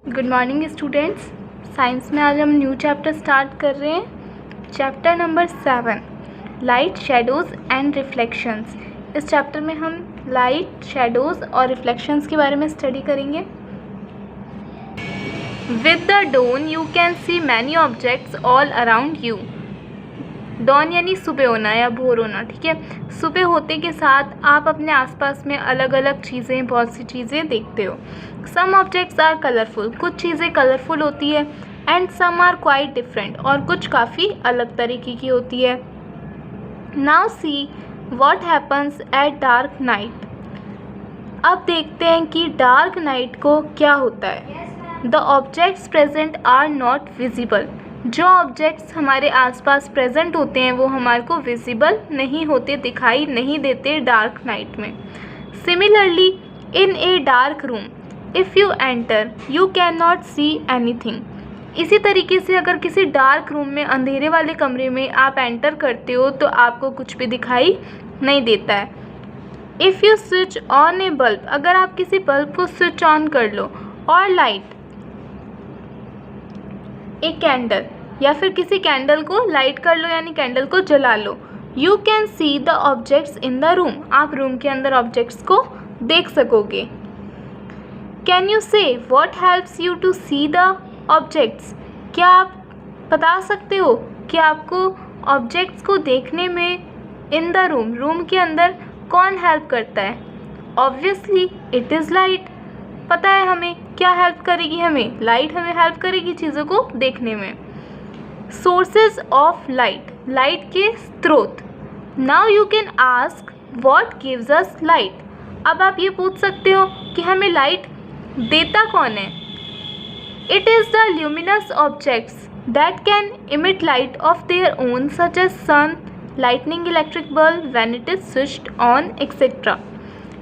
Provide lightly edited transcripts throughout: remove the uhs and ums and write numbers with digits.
Good morning students. Science में आज हम न्यू चैप्टर स्टार्ट कर रहे हैं। Chapter number 7 light, shadows and reflections. इस चैप्टर में हम लाइट, शेडोज़ और रिफ्लेक्शंस के बारे में स्टडी करेंगे। With the dawn you can see many objects all around you. Dawn यानी सुबह होना या भोर होना, ठीक है। सुबह होते के साथ आप अपने आसपास में अलग अलग चीज़ें, बहुत सी चीज़ें देखते हो। सम ऑब्जेक्ट्स आर कलरफुल, कुछ चीज़ें कलरफुल होती है। And some are quite different, और कुछ काफ़ी अलग तरीके की होती है। Now see what happens at dark night. अब देखते हैं कि डार्क नाइट को क्या होता है। The objects present are not visible. जो ऑब्जेक्ट्स हमारे आसपास प्रेजेंट होते हैं वो हमारे को विजिबल नहीं होते, दिखाई नहीं देते डार्क नाइट में। Similarly in a dark room if you enter you can not see anything. इसी तरीके से अगर किसी डार्क रूम में, अंधेरे वाले कमरे में आप एंटर करते हो तो आपको कुछ भी दिखाई नहीं देता है। If you switch on A bulb, अगर आप किसी बल्ब को स्विच ऑन कर लो, और लाइट एक कैंडल या फिर किसी कैंडल को लाइट कर लो यानी कैंडल को जला लो, you can see the objects in the room. आप रूम के अंदर ऑब्जेक्ट्स को देख सकोगे। Can you say what helps you to see the objects. क्या आप बता सकते हो कि आपको ऑब्जेक्ट्स को देखने में इन द रूम, रूम के अंदर कौन हेल्प करता है। Obviously it is light. पता है हमें क्या हेल्प करेगी, हमें लाइट हमें हेल्प करेगी चीज़ों को देखने में। सोर्सेज ऑफ लाइट, लाइट के स्रोत। Now you can ask what gives us light. अब आप ये पूछ सकते हो कि हमें लाइट देता कौन है। It is the luminous objects that can emit light of their own such as sun, lightning, electric bulb when it is switched on etcetera.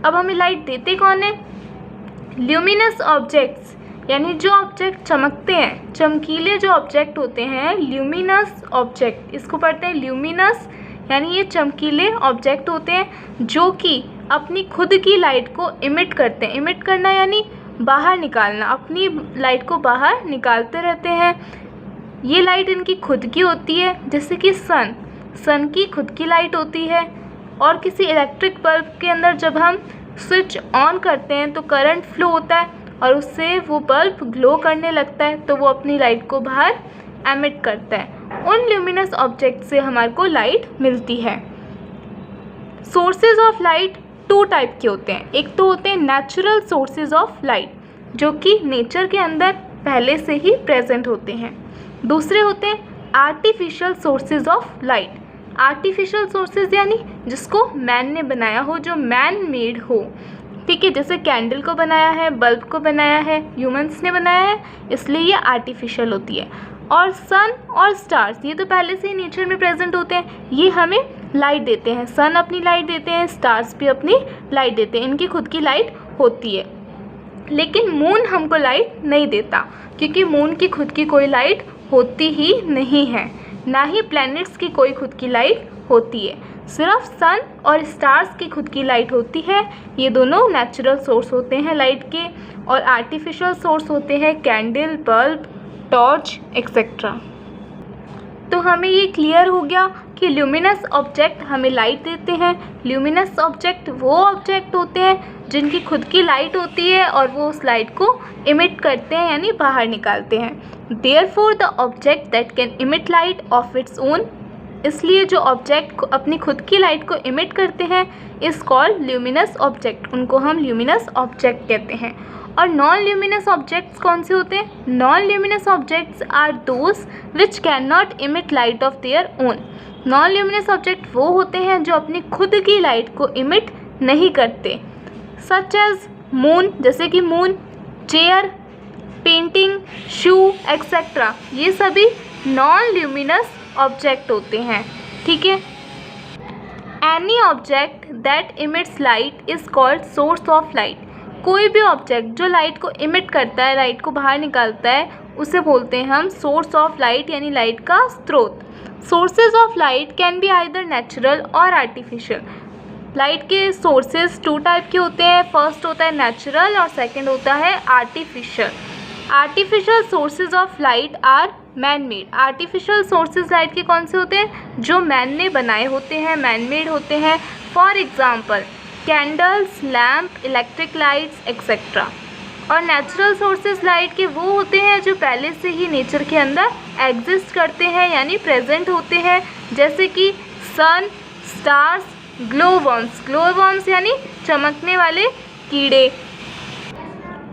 अब हमें लाइट देते कौन है। ल्यूमिनस ऑब्जेक्ट्स यानी जो ऑब्जेक्ट चमकते हैं, चमकीले जो ऑब्जेक्ट होते हैं, ल्यूमिनस ऑब्जेक्ट, इसको पढ़ते हैं ल्यूमिनस, यानी ये चमकीले ऑब्जेक्ट होते हैं जो कि अपनी खुद की लाइट को इमिट करते हैं। इमिट करना यानी बाहर निकालना, अपनी लाइट को बाहर निकालते रहते हैं। ये लाइट इनकी खुद की होती है, जैसे कि सन की खुद की लाइट होती है। और किसी इलेक्ट्रिक बल्ब के अंदर जब हम स्विच ऑन करते हैं तो करंट फ्लो होता है और उससे वो बल्ब ग्लो करने लगता है, तो वो अपनी लाइट को बाहर एमिट करता है। उन ल्यूमिनस ऑब्जेक्ट से हमारे को लाइट मिलती है। सोर्सेज ऑफ लाइट 2 टाइप के होते हैं। एक तो होते हैं नेचुरल सोर्सेज ऑफ लाइट, जो कि नेचर के अंदर पहले से ही प्रेजेंट होते हैं। दूसरे होते हैं artificial sources of light. Artificial sources यानी जिसको मैन ने बनाया हो, जो मैन मेड हो, ठीक है। जैसे कैंडल को बनाया है, बल्ब को बनाया है, ह्यूमंस ने बनाया है, इसलिए ये आर्टिफिशियल होती है। और सन और स्टार्स, ये तो पहले से ही नेचर में प्रेजेंट होते हैं, ये हमें लाइट देते हैं। सन अपनी लाइट देते हैं, स्टार्स भी अपनी लाइट देते हैं, इनकी खुद की लाइट होती है। लेकिन मून हमको लाइट नहीं देता, क्योंकि मून की खुद की कोई लाइट होती ही नहीं है, ना ही प्लैनेट्स की कोई खुद की लाइट होती है। सिर्फ सन और स्टार्स की खुद की लाइट होती है। ये दोनों नेचुरल सोर्स होते हैं लाइट के, और आर्टिफिशियल सोर्स होते हैं कैंडल, बल्ब, टॉर्च एक्सेट्रा। तो हमें ये क्लियर हो गया कि ल्यूमिनस ऑब्जेक्ट हमें लाइट देते हैं। ल्यूमिनस ऑब्जेक्ट वो ऑब्जेक्ट होते हैं जिनकी खुद की लाइट होती है और वो उस लाइट को इमिट करते हैं यानी बाहर निकालते हैं। Therefore the object that can emit light of its own, इसलिए जो ऑब्जेक्ट अपनी खुद की लाइट को इमिट करते हैं इज कॉल्ड ल्यूमिनस ऑब्जेक्ट, उनको हम ल्यूमिनस ऑब्जेक्ट कहते हैं। और नॉन ल्यूमिनस ऑब्जेक्ट्स कौन से होते हैं। Non luminous objects are those which can not emit light of their own. Non luminous object वो होते हैं जो अपनी खुद की लाइट को इमिट नहीं करते, सच एज मून, जैसे कि मून, चेयर, पेंटिंग, शू एक्सेट्रा, ये सभी नॉन ल्यूमिनस ऑब्जेक्ट होते हैं, ठीक है। Any object that emits light is called source of light. कोई भी ऑब्जेक्ट जो लाइट को इमिट करता है, लाइट को बाहर निकालता है, उसे बोलते हैं हम सोर्स ऑफ लाइट यानी लाइट का स्रोत। Sources of light can be either natural और आर्टिफिशियल। लाइट के सोर्सेज 2 टाइप के होते हैं। फर्स्ट होता है नेचुरल और सेकंड होता है artificial. Artificial sources of light are man made. Artificial sources light के कौन से होते हैं? जो मैन ने बनाए होते हैं, मैन मेड होते हैं। For example candles, lamp, electric lights etcetera. और नेचुरल सोर्सेज लाइट के वो होते हैं जो पहले से ही नेचर के अंदर एग्जिस्ट करते हैं यानी प्रेजेंट होते हैं, जैसे कि सन, स्टार्स, ग्लोवर्म्स। ग्लोवर्म्स यानी चमकने वाले कीड़े।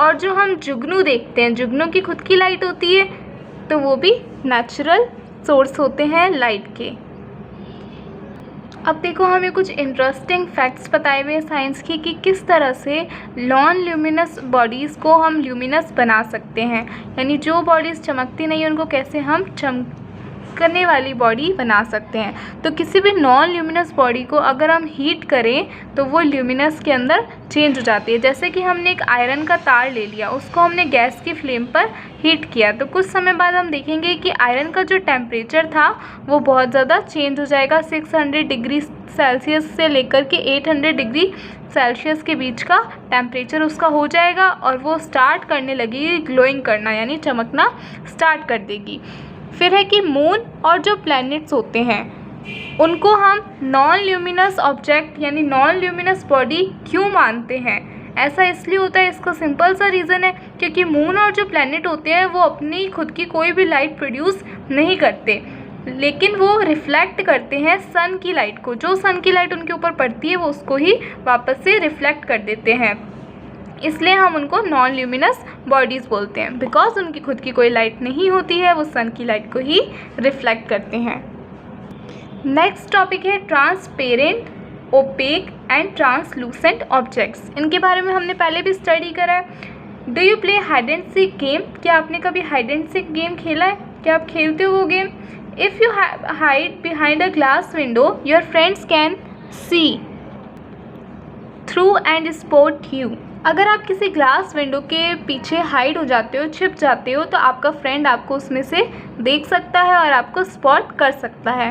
और जो हम जुगनू देखते हैं, जुगनू की खुद की लाइट होती है, तो वो भी नेचुरल सोर्स होते हैं लाइट के। अब देखो हमें कुछ इंटरेस्टिंग फैक्ट्स बताए हुए हैं साइंस की कि किस तरह से नॉन ल्यूमिनस बॉडीज़ को हम ल्यूमिनस बना सकते हैं, यानी जो बॉडीज़ चमकती नहीं उनको कैसे हम चमकने वाली बॉडी बना सकते हैं। तो किसी भी नॉन ल्यूमिनस बॉडी को अगर हम हीट करें तो वो ल्यूमिनस के अंदर चेंज हो जाती है। जैसे कि हमने एक आयरन का तार ले लिया, उसको हमने गैस की फ्लेम पर हीट किया, तो कुछ समय बाद हम देखेंगे कि आयरन का जो टेम्परेचर था वो बहुत ज़्यादा चेंज हो जाएगा। 600 डिग्री सेल्सियस से लेकर के 800 डिग्री सेल्सियस के बीच का टेम्परेचर उसका हो जाएगा और वो स्टार्ट करने लगेगी ग्लोइंग करना, यानी चमकना स्टार्ट कर देगी। फिर है कि मून और जो प्लैनेट्स होते हैं उनको हम नॉन ल्यूमिनस ऑब्जेक्ट यानी नॉन ल्यूमिनस बॉडी क्यों मानते हैं? ऐसा इसलिए होता है, इसका सिंपल सा रीज़न है क्योंकि मून और जो प्लैनेट होते हैं वो अपनी खुद की कोई भी लाइट प्रोड्यूस नहीं करते, लेकिन वो रिफ्लेक्ट करते हैं सन की लाइट को। जो सन की लाइट उनके ऊपर पड़ती है वो उसको ही वापस से रिफ्लेक्ट कर देते हैं, इसलिए हम उनको नॉन ल्यूमिनस बॉडीज़ बोलते हैं। बिकॉज उनकी खुद की कोई लाइट नहीं होती है, वो सन की लाइट को ही रिफ्लेक्ट करते हैं। नेक्स्ट टॉपिक है transparent, opaque and translucent objects. इनके बारे में हमने पहले भी स्टडी करा है। Do you play hide and seek game? क्या आपने कभी हाइड एंड सीक गेम खेला है? क्या आप खेलते हो वो game? If you hide behind a glass window your friends can see through and spot you. अगर आप किसी ग्लास विंडो के पीछे हाइड हो जाते हो, छिप जाते हो, तो आपका फ्रेंड आपको उसमें से देख सकता है और आपको स्पॉट कर सकता है।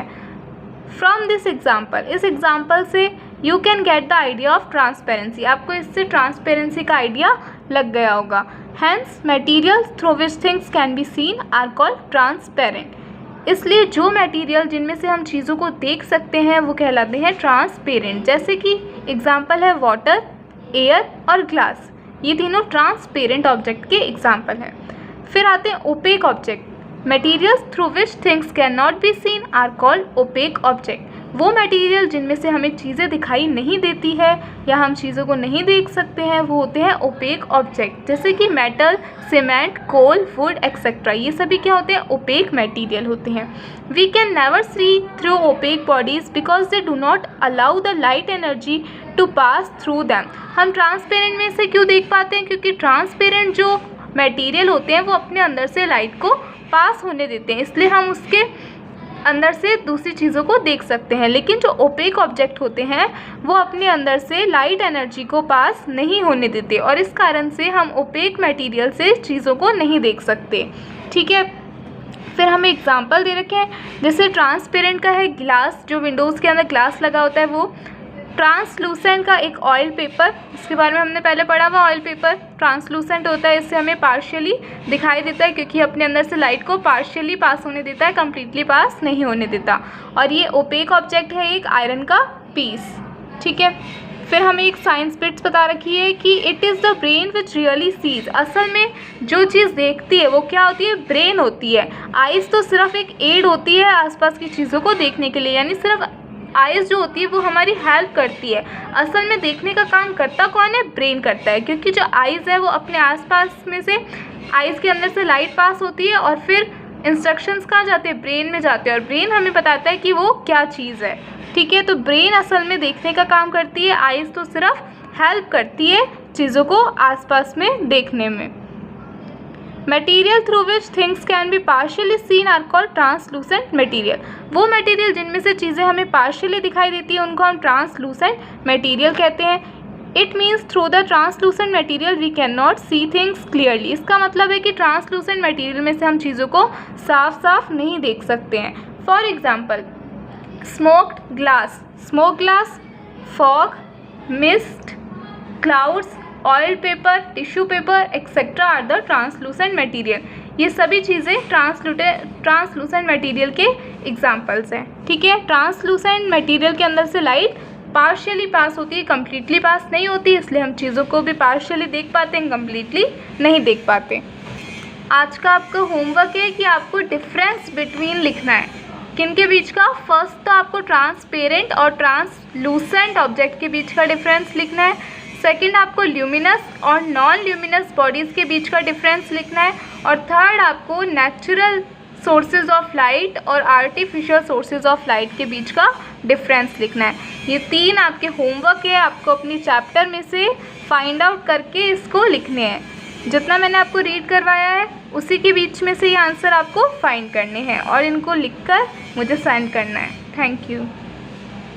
फ्रॉम दिस एग्जाम्पल, इस एग्जाम्पल से you can get the idea of transparency. आपको इससे ट्रांसपेरेंसी का आइडिया लग गया होगा। Hence materials through which things can be seen are called transparent. इसलिए जो मटेरियल जिनमें से हम चीज़ों को देख सकते हैं वो कहलाते हैं ट्रांसपेरेंट। जैसे कि एग्जाम्पल है वाटर, एयर और ग्लास, ये तीनों ट्रांसपेरेंट ऑब्जेक्ट के एग्जाम्पल हैं। फिर आते हैं opaque object. Materials through which things can not be seen are called opaque object. वो मटेरियल जिनमें से हमें चीज़ें दिखाई नहीं देती है या हम चीज़ों को नहीं देख सकते हैं वो होते हैं ओपेक ऑब्जेक्ट। जैसे कि metal, cement, coal, wood etcetera, ये सभी क्या होते हैं? ओपेक मटेरियल होते हैं। We can never see through opaque bodies because they do not allow the light energy to pass through them. हम ट्रांसपेरेंट में से क्यों देख पाते हैं? क्योंकि ट्रांसपेरेंट जो मटेरियल होते हैं वो अपने अंदर से लाइट को पास होने देते हैं, इसलिए हम उसके अंदर से दूसरी चीज़ों को देख सकते हैं। लेकिन जो ओपेक ऑब्जेक्ट होते हैं वो अपने अंदर से लाइट एनर्जी को पास नहीं होने देते और इस कारण से हम ओपेक मटेरियल से चीज़ों को नहीं देख सकते। ठीक है, फिर हमें एग्जांपल दे रखे हैं, जैसे ट्रांसपेरेंट का है ग्लास, जो विंडोज़ के अंदर ग्लास लगा होता है वो। ट्रांसलूसेंट का एक ऑयल पेपर, इसके बारे में हमने पहले पढ़ा हुआ। ऑयल पेपर ट्रांसलूसेंट होता है, इससे हमें पार्शियली दिखाई देता है क्योंकि अपने अंदर से लाइट को पार्शियली पास होने देता है, कम्प्लीटली पास नहीं होने देता। और ये ओपेक ऑब्जेक्ट है एक आयरन का पीस। ठीक है, फिर हमें एक साइंस बिट्स बता रखी है कि it is the brain which really sees. असल में जो चीज़ देखती है वो क्या होती है? ब्रेन होती है। आइज़ तो सिर्फ एक एड होती है आसपास की चीज़ों को देखने के लिए, यानी सिर्फ आइज़ जो होती है वो हमारी हेल्प करती है। असल में देखने का काम करता कौन है? ब्रेन करता है, क्योंकि जो आइज़ है वो अपने आसपास में से आइज़ के अंदर से लाइट पास होती है और फिर इंस्ट्रक्शंस कहाँ जाते हैं? ब्रेन में जाते हैं और ब्रेन हमें बताता है कि वो क्या चीज़ है। ठीक है, तो ब्रेन असल में देखने का काम करती है, आइज़ तो सिर्फ हेल्प करती है चीज़ों को आसपास में देखने में। Material through which things can be partially seen are called translucent material. वो मटेरियल जिनमें से चीज़ें हमें पार्शियली दिखाई देती है उनको हम ट्रांसलूसेंट मटेरियल कहते हैं। It means through the translucent material we can not see things clearly. इसका मतलब है कि ट्रांसलूसेंट मटेरियल में से हम चीज़ों को साफ साफ नहीं देख सकते हैं। For example smoked glass, smoke glass, fog, mist, clouds, oil paper, tissue paper etcetera are the translucent material. ये सभी चीज़ें ट्रांसलूसेंट मटेरियल के एग्जाम्पल्स हैं। ठीक है, ट्रांसलूसेंट मटेरियल के अंदर से लाइट पार्शियली पास होती है, कम्प्लीटली पास नहीं होती, इसलिए हम चीज़ों को भी पार्शियली देख पाते हैं, कम्प्लीटली नहीं देख पाते। आज का आपका होमवर्क है कि आपको डिफरेंस बिटवीन लिखना है। किन के बीच का? फर्स्ट तो आपको ट्रांसपेरेंट और ट्रांसलूसेंट ऑब्जेक्ट के बीच का डिफरेंस लिखना है। सेकंड आपको ल्यूमिनस और नॉन ल्यूमिनस बॉडीज़ के बीच का डिफरेंस लिखना है। और थर्ड आपको नेचुरल सोर्सेज ऑफ लाइट और आर्टिफिशियल सोर्सेज ऑफ लाइट के बीच का डिफरेंस लिखना है। ये 3 आपके होमवर्क है, आपको अपनी चैप्टर में से फाइंड आउट करके इसको लिखने हैं। जितना मैंने आपको रीड करवाया है उसी के बीच में से ये आंसर आपको फाइंड करने हैं और इनको लिखकर मुझे सेंड करना है। Thank you.